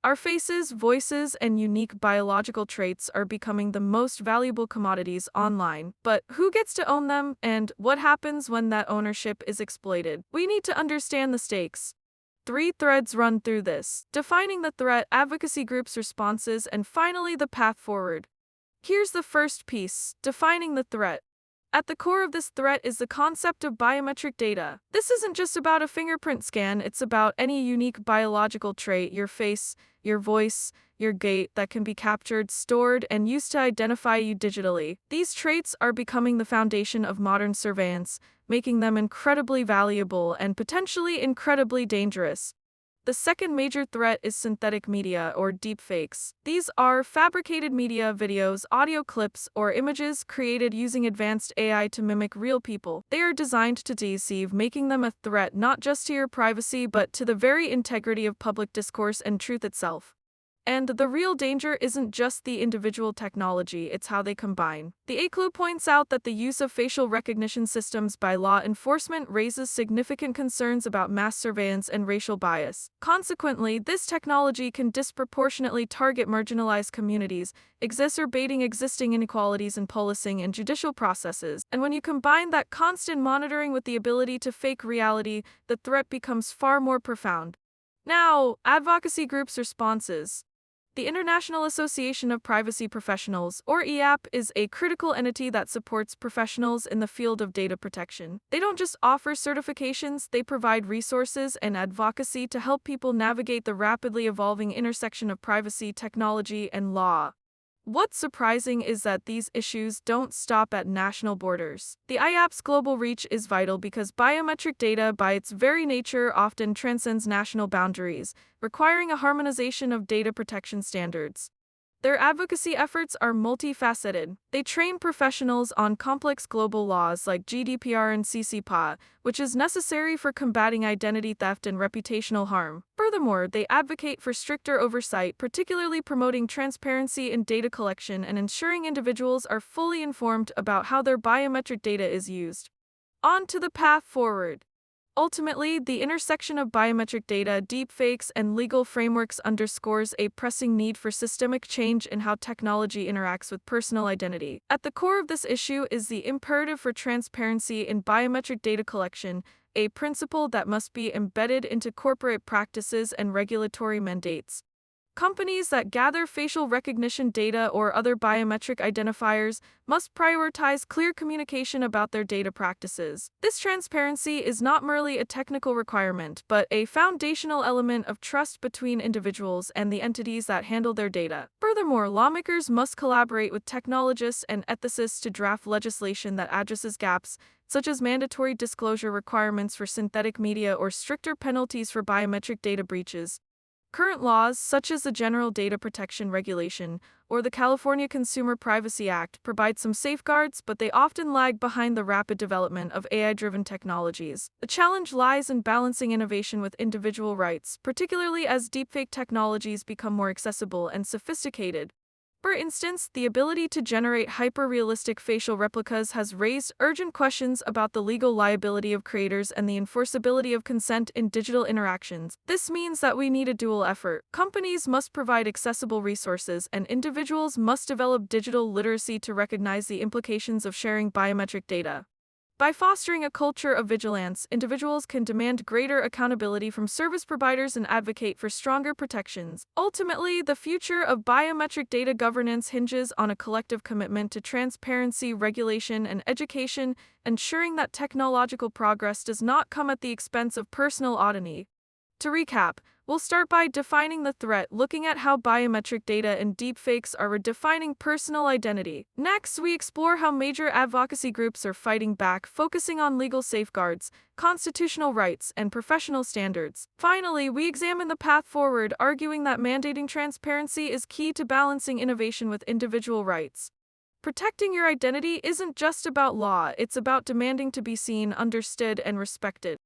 Our faces, voices, and unique biological traits are becoming the most valuable commodities online. But who gets to own them, and what happens when that ownership is exploited? We need to understand the stakes. Three threads run through this: defining the threat, advocacy groups' responses, and finally the path forward. Here's the first piece: defining the threat. At the core of this threat is the concept of biometric data. This isn't just about a fingerprint scan, it's about any unique biological trait, your face, your voice, your gait, that can be captured, stored, and used to identify you digitally. These traits are becoming the foundation of modern surveillance, making them incredibly valuable and potentially incredibly dangerous. The second major threat is synthetic media, or deepfakes. These are fabricated media, videos, audio clips, or images created using advanced AI to mimic real people. They are designed to deceive, making them a threat not just to your privacy but to the very integrity of public discourse and truth itself. And the real danger isn't just the individual technology, it's how they combine. The ACLU points out that the use of facial recognition systems by law enforcement raises significant concerns about mass surveillance and racial bias. Consequently, this technology can disproportionately target marginalized communities, exacerbating existing inequalities in policing and judicial processes. And when you combine that constant monitoring with the ability to fake reality, the threat becomes far more profound. Now, advocacy groups' responses. The International Association of Privacy Professionals, or EAP, is a critical entity that supports professionals in the field of data protection. They don't just offer certifications, they provide resources and advocacy to help people navigate the rapidly evolving intersection of privacy, technology, and law. What's surprising is that these issues don't stop at national borders. The IAP's global reach is vital because biometric data, by its very nature, often transcends national boundaries, requiring a harmonization of data protection standards. Their advocacy efforts are multifaceted. They train professionals on complex global laws like GDPR and CCPA, which is necessary for combating identity theft and reputational harm. Furthermore, they advocate for stricter oversight, particularly promoting transparency in data collection and ensuring individuals are fully informed about how their biometric data is used. On to the path forward. Ultimately, the intersection of biometric data, deepfakes, and legal frameworks underscores a pressing need for systemic change in how technology interacts with personal identity. At the core of this issue is the imperative for transparency in biometric data collection, a principle that must be embedded into corporate practices and regulatory mandates. Companies that gather facial recognition data or other biometric identifiers must prioritize clear communication about their data practices. This transparency is not merely a technical requirement, but a foundational element of trust between individuals and the entities that handle their data. Furthermore, lawmakers must collaborate with technologists and ethicists to draft legislation that addresses gaps, such as mandatory disclosure requirements for synthetic media or stricter penalties for biometric data breaches. Current laws, such as the General Data Protection Regulation or the California Consumer Privacy Act, provide some safeguards, but they often lag behind the rapid development of AI-driven technologies. The challenge lies in balancing innovation with individual rights, particularly as deepfake technologies become more accessible and sophisticated. For instance, the ability to generate hyper-realistic facial replicas has raised urgent questions about the legal liability of creators and the enforceability of consent in digital interactions. This means that we need a dual effort. Companies must provide accessible resources, and individuals must develop digital literacy to recognize the implications of sharing biometric data. By fostering a culture of vigilance, individuals can demand greater accountability from service providers and advocate for stronger protections. Ultimately, the future of biometric data governance hinges on a collective commitment to transparency, regulation, and education, ensuring that technological progress does not come at the expense of personal autonomy. To recap, we'll start by defining the threat, looking at how biometric data and deepfakes are redefining personal identity. Next, we explore how major advocacy groups are fighting back, focusing on legal safeguards, constitutional rights, and professional standards. Finally, we examine the path forward, arguing that mandating transparency is key to balancing innovation with individual rights. Protecting your identity isn't just about law, it's about demanding to be seen, understood, and respected.